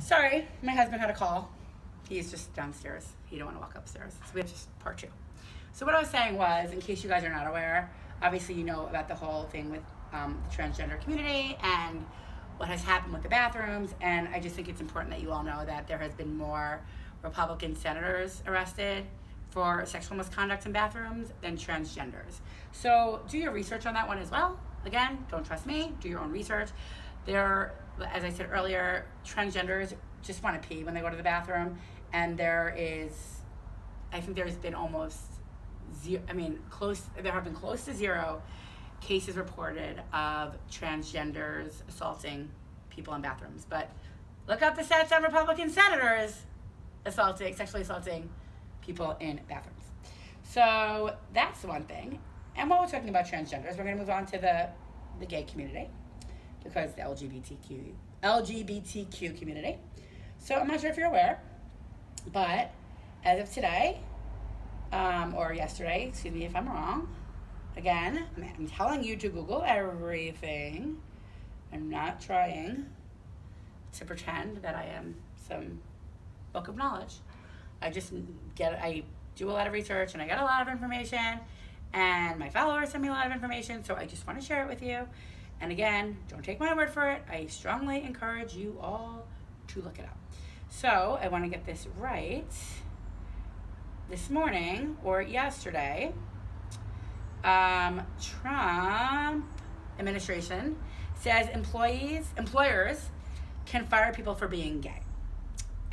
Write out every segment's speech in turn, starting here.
Sorry, my husband had a call. He's just downstairs. He didn't want to walk upstairs. So we have just part two. So what I was saying was, in case you guys are not aware, obviously you know about the whole thing with the transgender community and what has happened with the bathrooms. And I just think it's important that you all know that there has been more Republican senators arrested for sexual misconduct in bathrooms than transgenders. So do your research on that one as well. Again, don't trust me. Do your own research. There, as I said earlier, transgenders just want to pee when they go to the bathroom, and I think there's been almost zero. There have been close to zero cases reported of transgenders assaulting people in bathrooms. But look up the stats on Republican senators sexually assaulting people in bathrooms. So that's one thing. And while we're talking about transgenders, we're going to move on to the gay community, because the LGBTQ community. So I'm not sure if you're aware, but as of today, or yesterday, excuse me if I'm wrong, again, I'm telling you to Google everything. I'm not trying to pretend that I am some book of knowledge. I do a lot of research and I get a lot of information, and my followers send me a lot of information, so I just want to share it with you. And again, don't take my word for it. I strongly encourage you all to look it up. So I want to get this right. This morning or yesterday, Trump administration says employers can fire people for being gay.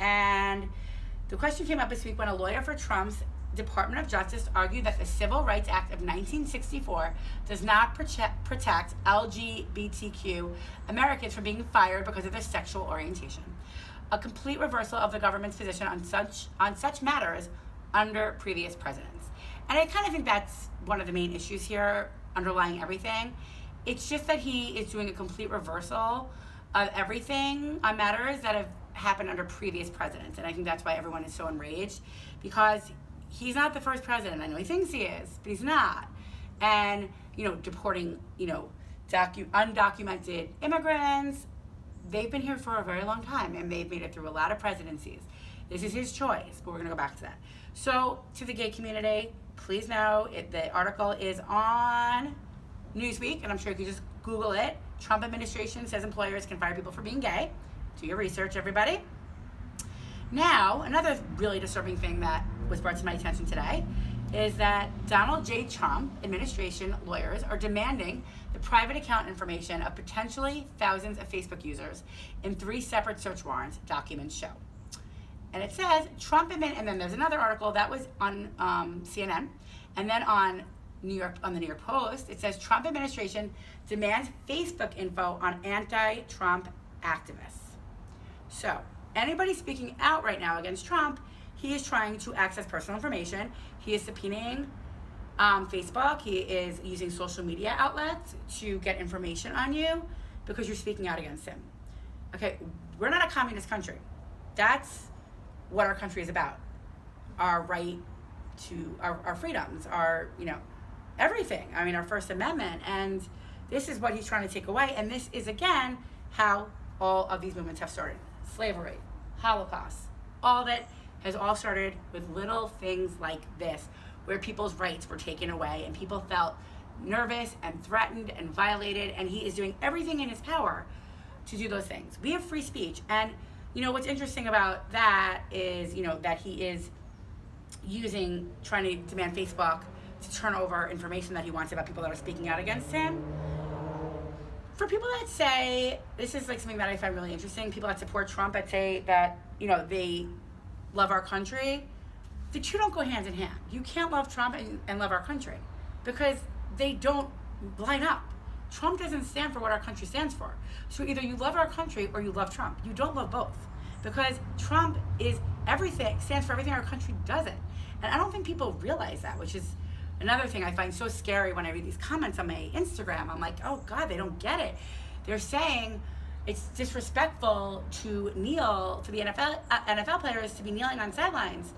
And the question came up this week when a lawyer for Trump's Department of Justice argued that the Civil Rights Act of 1964 does not protect LGBTQ Americans from being fired because of their sexual orientation. A complete reversal of the government's position on such matters under previous presidents. And I kind of think that's one of the main issues here underlying everything. It's just that he is doing a complete reversal of everything on matters that have happened under previous presidents. And I think that's why everyone is so enraged, because he's not the first president. I know he thinks he is, but he's not. And, deporting, undocumented immigrants, they've been here for a very long time, and they've made it through a lot of presidencies. This is his choice, but we're going to go back to that. So, to the gay community, please know the article is on Newsweek, and I'm sure you can just Google it. Trump administration says employers can fire people for being gay. Do your research, everybody. Now, another really disturbing thing that was brought to my attention today is that Donald J. Trump administration lawyers are demanding the private account information of potentially thousands of Facebook users in 3 separate search warrants, documents show. And it says and then there's another article that was on CNN, and then on the New York Post, it says Trump administration demands Facebook info on anti-Trump activists. So anybody speaking out right now against Trump, he is trying to access personal information. He is subpoenaing Facebook. He is using social media outlets to get information on you because you're speaking out against him. Okay, we're not a communist country. That's what our country is about. Our right to our freedoms, our everything. Our First Amendment, and this is what he's trying to take away. And this is again how all of these movements have started: slavery, Holocaust, all that has all started with little things like this, where people's rights were taken away and people felt nervous and threatened and violated, and he is doing everything in his power to do those things. We have free speech, and what's interesting about that is that he is trying to demand Facebook to turn over information that he wants about people that are speaking out against him. For people that say, this is like something that I find really interesting, people that support Trump, that say that they love our country, the two don't go hand in hand. You can't love Trump and love our country, because they don't line up. Trump doesn't stand for what our country stands for. So either you love our country or you love Trump. You don't love both, because Trump is everything, stands for everything our country doesn't. And I don't think people realize that, which is another thing I find so scary when I read these comments on my Instagram. I'm like, oh God, they don't get it. They're saying it's disrespectful to kneel for the NFL players to be kneeling on sidelines.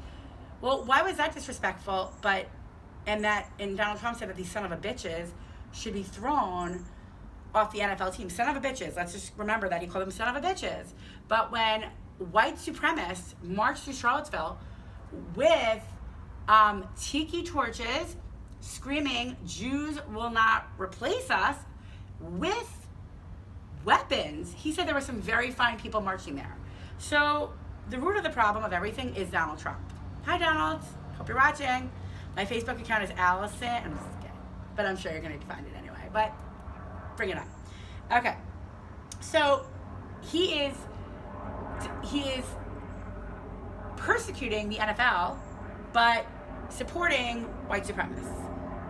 Well, why was that disrespectful? And Donald Trump said that these son of a bitches should be thrown off the NFL team. Son of a bitches. Let's just remember that he called them son of a bitches. But when white supremacists marched through Charlottesville with tiki torches, screaming, "Jews will not replace us," with weapons. He said there were some very fine people marching there. So the root of the problem of everything is Donald Trump. Hi, Donald. Hope you're watching. My Facebook account is Allison. I'm just kidding, but I'm sure you're going to find it anyway. But bring it on. Okay. So he is persecuting the NFL, but supporting white supremacists.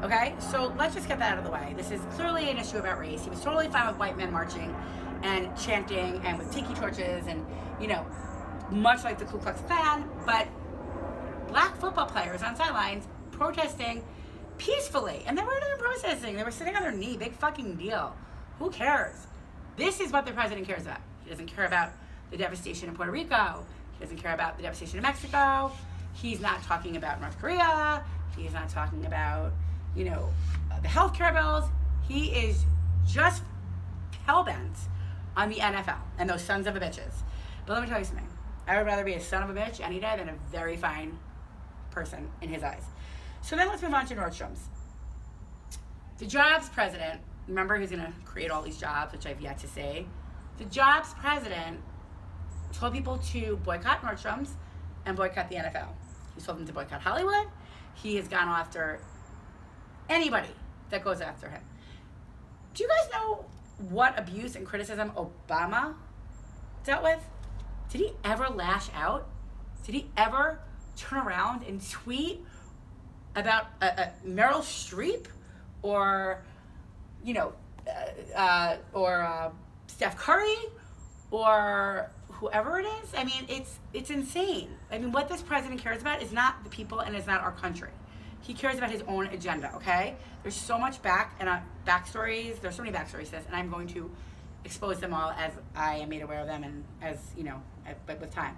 Okay, so let's just get that out of the way. This is clearly an issue about race. He was totally fine with white men marching and chanting and with tiki torches and, you know, much like the Ku Klux Klan, but black football players on sidelines protesting peacefully. And they weren't even protesting. They were sitting on their knee. Big fucking deal. Who cares? This is what the president cares about. He doesn't care about the devastation in Puerto Rico. He doesn't care about the devastation in Mexico. He's not talking about North Korea. He's not talking about, you know, the healthcare bills. He is just hell-bent on the NFL and those sons of a bitches. But let me tell you something. I would rather be a son of a bitch any day than a very fine person in his eyes. So then let's move on to Nordstrom's. The jobs president, remember he's going to create all these jobs, which I've yet to say. The jobs president told people to boycott Nordstrom's and boycott the NFL. He told them to boycott Hollywood. He has gone after anybody that goes after him. Do you guys know what abuse and criticism Obama dealt with? Did he ever lash out? Did he ever turn around and tweet about Meryl Streep or, you know, Steph Curry or whoever it is? I mean, it's insane. I mean, what this president cares about is not the people and it's not our country. He cares about his own agenda, okay? There's so much backstories. There's so many backstories to this, and I'm going to expose them all as I am made aware of them and as, you know, but with time.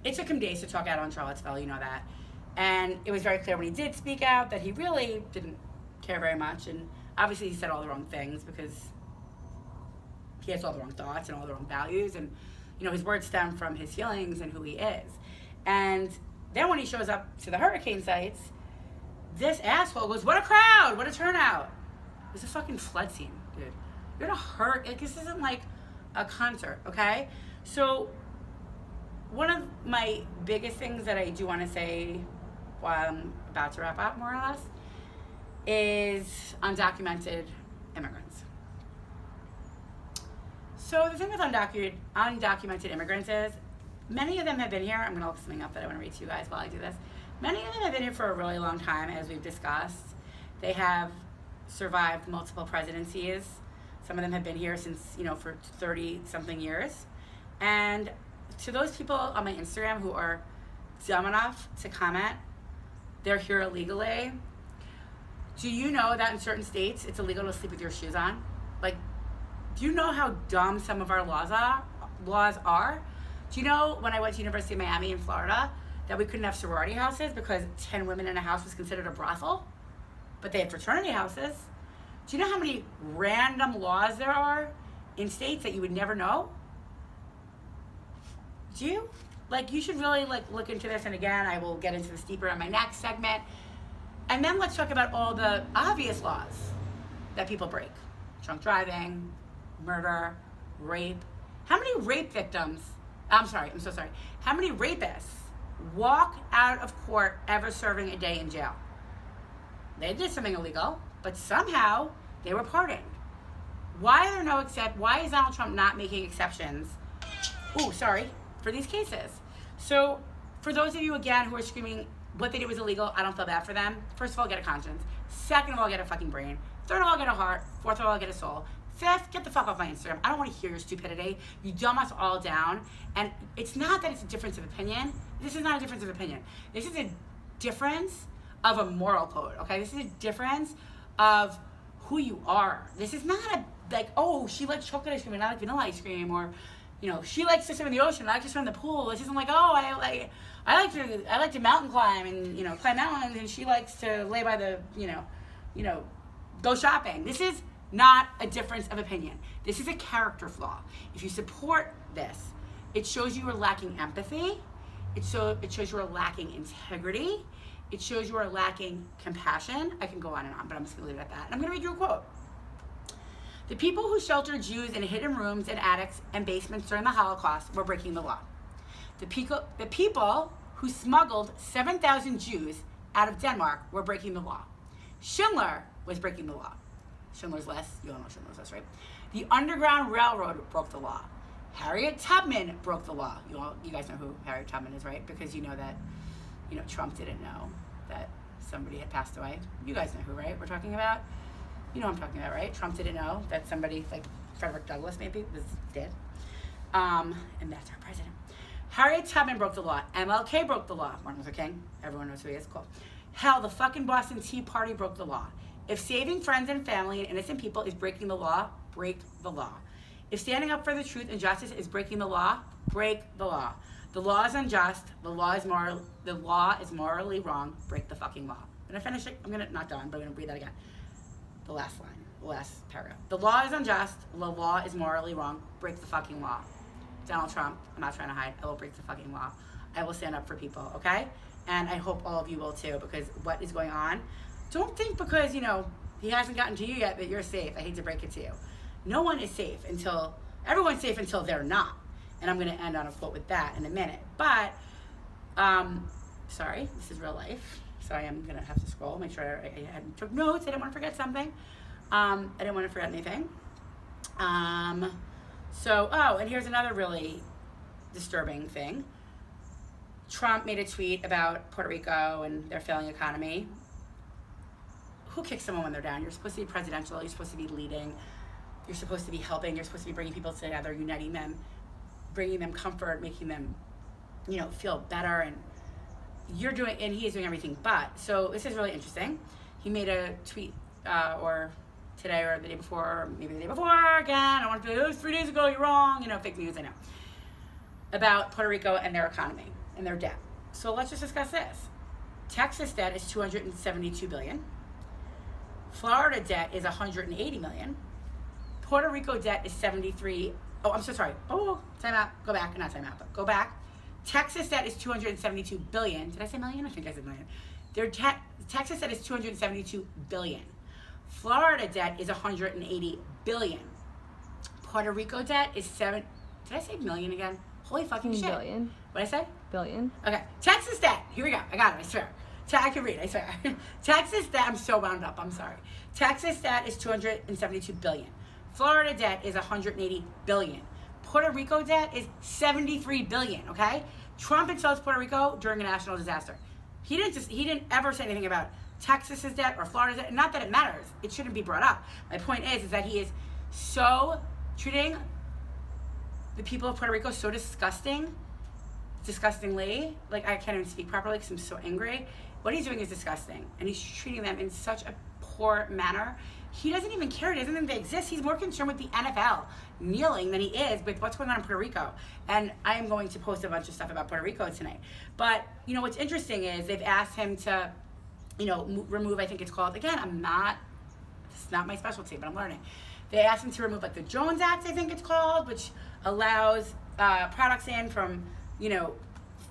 It took him days to talk out on Charlottesville, you know that. And it was very clear when he did speak out that he really didn't care very much. And obviously he said all the wrong things because he has all the wrong thoughts and all the wrong values. And, you know, his words stem from his feelings and who he is. And then when he shows up to the hurricane sites, this asshole goes, "What a crowd, what a turnout." It was a fucking flood scene, dude. You're gonna hurt, like, this isn't like a concert, okay? So one of my biggest things that I do want to say while I'm about to wrap up, more or less, is undocumented immigrants. So the thing with undocumented immigrants is many of them have been here. I'm going to look something up that I want to read to you guys while I do this. Many of them have been here for a really long time, as we've discussed. They have survived multiple presidencies. Some of them have been here since, you know, for 30-something years. And to those people on my Instagram who are dumb enough to comment, they're here illegally. Do you know that in certain states it's illegal to sleep with your shoes on? Like, do you know how dumb some of our laws are? Do you know when I went to University of Miami in Florida that we couldn't have sorority houses because 10 women in a house was considered a brothel? But they had fraternity houses. Do you know how many random laws there are in states that you would never know? Do you? Like, you should really, like, look into this. And again, I will get into this deeper in my next segment. And then let's talk about all the obvious laws that people break. Drunk driving, murder, rape. How many rape victims, I'm so sorry. How many rapists walk out of court ever serving a day in jail? They did something illegal, but somehow they were pardoned. Why is Donald Trump not making exceptions? For these cases. So for those of you, again, who are screaming what they did was illegal, I don't feel bad for them. First of all, get a conscience. Second of all, get a fucking brain. Third of all, get a heart. Fourth of all, get a soul. Fifth, get the fuck off my Instagram. I don't want to hear your stupidity. You dumb us all down. And it's not that it's a difference of opinion. This is not a difference of opinion. This is a difference of a moral code, okay? This is a difference of who you are. This is not a, like, oh, she likes chocolate ice cream and I like vanilla ice cream, or, you know, she likes to swim in the ocean, I like to swim in the pool. This isn't like, oh, I like to mountain climb and, you know, climb mountains, and she likes to lay by the, you know, go shopping. This is not a difference of opinion. This is a character flaw. If you support this, it shows you are lacking empathy. It shows you are lacking integrity. It shows you are lacking compassion. I can go on and on, but I'm just going to leave it at that. And I'm going to read you a quote. The people who sheltered Jews in hidden rooms and attics and basements during the Holocaust were breaking the law. The people who smuggled 7,000 Jews out of Denmark were breaking the law. Schindler was breaking the law. Schindler's List, you all know Schindler's List, right? The Underground Railroad broke the law. Harriet Tubman broke the law. You guys know who Harriet Tubman is, right? Because you know that, Trump didn't know that somebody had passed away. You guys know who, right? We're talking about? You know what I'm talking about, right? Trump didn't know that somebody like Frederick Douglass maybe was dead. And that's our president. Harriet Tubman broke the law. MLK broke the law. Martin Luther King. Everyone knows who he is. Cool. Hell, the fucking Boston Tea Party broke the law. If saving friends and family and innocent people is breaking the law, break the law. If standing up for the truth and justice is breaking the law, break the law. The law is unjust. The law is morally wrong. Break the fucking law. I'm gonna finish it. Not done, but I'm gonna read that again. The last line, the last paragraph. The law is unjust. The law is morally wrong. Break the fucking law. Donald Trump, I'm not trying to hide. I will break the fucking law. I will stand up for people, okay? And I hope all of you will too, because what is going on, don't think because, he hasn't gotten to you yet that you're safe. I hate to break it to you. No one is safe everyone's safe until they're not. And I'm going to end on a quote with that in a minute. But, sorry, this is real life. So I am going to have to scroll, make sure I took notes. I didn't want to forget something. I didn't want to forget anything. And here's another really disturbing thing. Trump made a tweet about Puerto Rico and their failing economy. Who kicks someone when they're down? You're supposed to be presidential. You're supposed to be leading. You're supposed to be helping. You're supposed to be bringing people together, uniting them, bringing them comfort, making them, feel better. And he is doing everything but. So this is really interesting. He made a tweet, or today or the day before, or maybe the day before again. I want to be like, it was 3 days ago, you're wrong. Fake news, I know. About Puerto Rico and their economy and their debt. So let's just discuss this. Texas debt is $272 billion. Florida debt is $180 million. Puerto Rico debt is 73. Oh, I'm so sorry. Time out. Go back. Not time out, but go back. Texas debt is $272 billion. Did I say million? I think I said million. Texas debt is $272 billion. Florida debt is $180 billion. Puerto Rico debt is Did I say million again? Holy fucking shit. Billion. What did I say? Billion. Okay. Texas debt. Here we go. I got it. I swear. I can read. I swear. Texas debt. I'm so wound up. I'm sorry. Texas debt is $272 billion. Florida debt is $180 billion. Puerto Rico debt is $73 billion. Okay. Trump insults Puerto Rico during a national disaster. He didn't ever say anything about Texas's debt or Florida's debt. Not that it matters. It shouldn't be brought up. My point is that he is so treating the people of Puerto Rico so disgustingly. Like, I can't even speak properly because I'm so angry. What he's doing is disgusting, and he's treating them in such a poor manner. He doesn't even care. He doesn't think they exist. He's more concerned with the NFL kneeling than he is with what's going on in Puerto Rico. And I am going to post a bunch of stuff about Puerto Rico tonight. But, what's interesting is they've asked him to, remove, I think it's called, again, it's not my specialty, but I'm learning. They asked him to remove, the Jones Act, I think it's called, which allows products in from,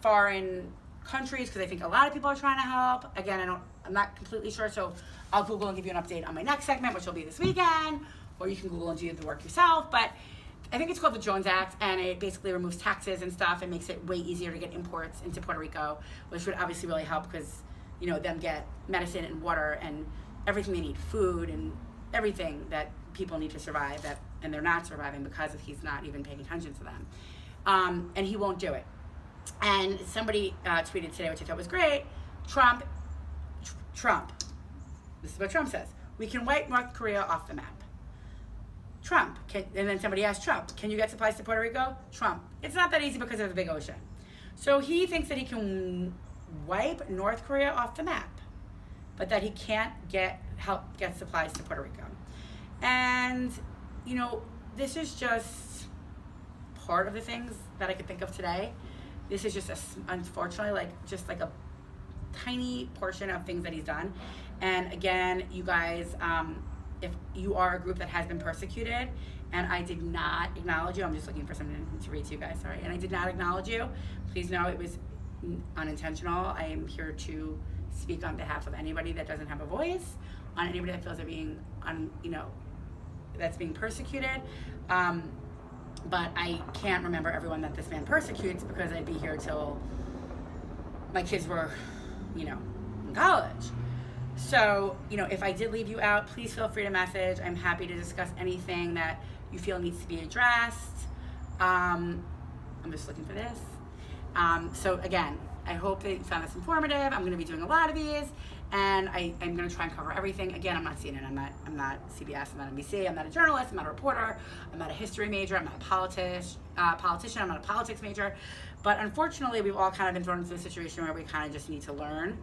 foreign countries, because I think a lot of people are trying to help. Again, I'm not completely sure, so I'll Google and give you an update on my next segment, which will be this weekend, or you can Google and do the work yourself. But I think it's called the Jones Act, and it basically removes taxes and stuff and makes it way easier to get imports into Puerto Rico, which would obviously really help because, them get medicine and water and everything they need, food and everything that people need to survive, and they're not surviving because he's not even paying attention to them. And he won't do it. And somebody tweeted today, which I thought was great, Trump, this is what Trump says, we can wipe North Korea off the map. And then somebody asked Trump, can you get supplies to Puerto Rico? Trump, it's not that easy because of the big ocean. So he thinks that he can wipe North Korea off the map, but that he can't help get supplies to Puerto Rico. And, this is just part of the things that I could think of today. This is just, unfortunately, just a tiny portion of things that he's done. And again, you guys, if you are a group that has been persecuted and I did not acknowledge you, I'm just looking for something to read to you guys, sorry, and I did not acknowledge you, please know it was unintentional. I am here to speak on behalf of anybody that doesn't have a voice, on anybody that feels they're being, that's being persecuted. But I can't remember everyone that this man persecutes because I'd be here till my kids were, in college. So, if I did leave you out, please feel free to message. I'm happy to discuss anything that you feel needs to be addressed. I'm just looking for this. So again, I hope that you found this informative. I'm going to be doing a lot of these, and I'm going to try and cover everything. Again, I'm not CNN, I'm not CBS, I'm not NBC, I'm not a journalist, I'm not a reporter, I'm not a history major, I'm not a politician, I'm not a politics major. But unfortunately, we've all kind of been thrown into a situation where we kind of just need to learn,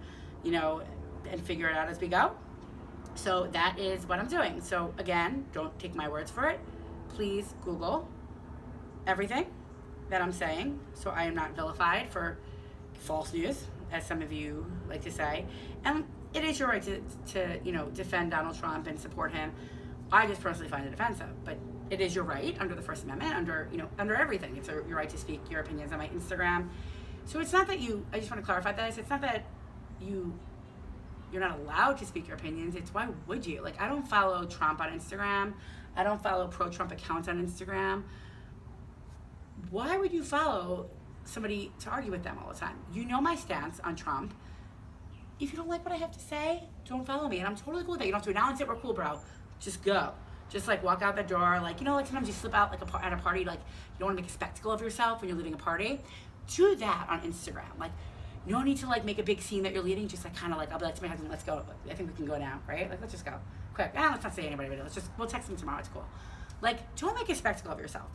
and figure it out as we go. So that is what I'm doing. So again, don't take my words for it. Please Google everything that I'm saying, so I am not vilified for false news, as some of you like to say. And it is your right to defend Donald Trump and support him. I just personally find it offensive, but it is your right under the First Amendment, under everything. It's your right to speak your opinions on my Instagram. So it's not that I just want to clarify this. It's not that you're not allowed to speak your opinions. It's why would you? Like, I don't follow Trump on Instagram. I don't follow pro-Trump accounts on Instagram. Why would you follow somebody to argue with them all the time? You know my stance on Trump. If you don't like what I have to say, don't follow me. And I'm totally cool with that. You don't have to announce it. We're cool, bro. Just go. Just walk out the door. Sometimes you slip out at a party, you don't want to make a spectacle of yourself when you're leaving a party. Do that on Instagram. No need to make a big scene that you're leading. Just I'll be like to my husband, let's go. I think we can go now, right? Let's just go. Quick. Let's not say anybody, but we'll text them tomorrow. It's cool. Don't make a spectacle of yourself.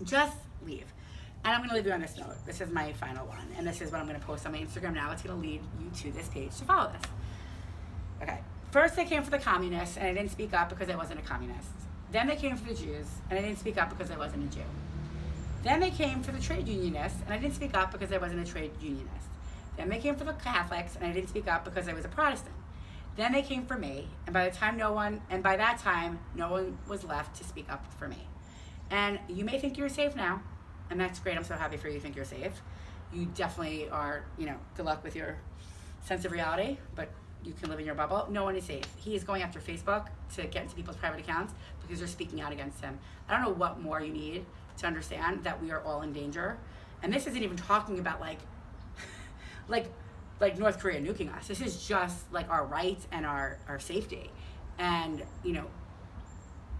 Just leave. And I'm going to leave you on this note. This is my final one. And this is what I'm going to post on my Instagram now. It's going to lead you to this page to follow this. Okay. First they came for the communists, and I didn't speak up because I wasn't a communist. Then they came for the Jews, and I didn't speak up because I wasn't a Jew. Then they came for the trade unionists, and I didn't speak up because I wasn't a trade unionist. Then they came for the Catholics, and I didn't speak up because I was a Protestant. Then they came for me, and by that time, no one was left to speak up for me. And you may think you're safe now, and that's great. I'm so happy for you think you're safe. You definitely are, good luck with your sense of reality, but you can live in your bubble. No one is safe. He is going after Facebook to get into people's private accounts because they're speaking out against him. I don't know what more you need to understand that we are all in danger. And this isn't even talking about like North Korea nuking us. This is just our rights and our safety and,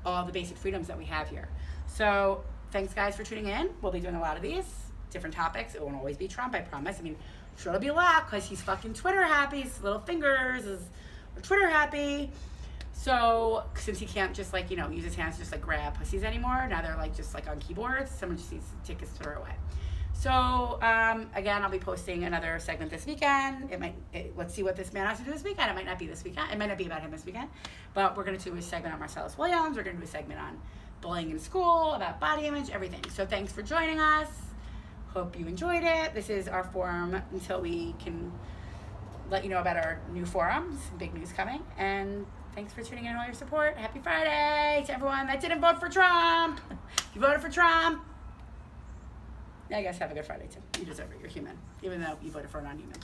all the basic freedoms that we have here. So thanks guys for tuning in. We'll be doing a lot of these different topics. It won't always be Trump, I promise. Sure it'll be a lot because he's fucking Twitter happy. His little fingers is Twitter happy. So since he can't just use his hands to just grab pussies anymore, now they're just on keyboards. Someone just needs to take his Twitter away. So again, I'll be posting another segment this weekend. Let's see what this man has to do this weekend. It might not be this weekend. It might not be about him this weekend. But we're going to do a segment on Marcellus Williams. We're going to do a segment on bullying in school, about body image, everything. So thanks for joining us. Hope you enjoyed it. This is our forum until we can let you know about our new forums. Big news coming. And thanks for tuning in and all your support. Happy Friday to everyone that didn't vote for Trump. If you voted for Trump, I guess have a good Friday too. You deserve it. You're human. Even though you voted for a non-human.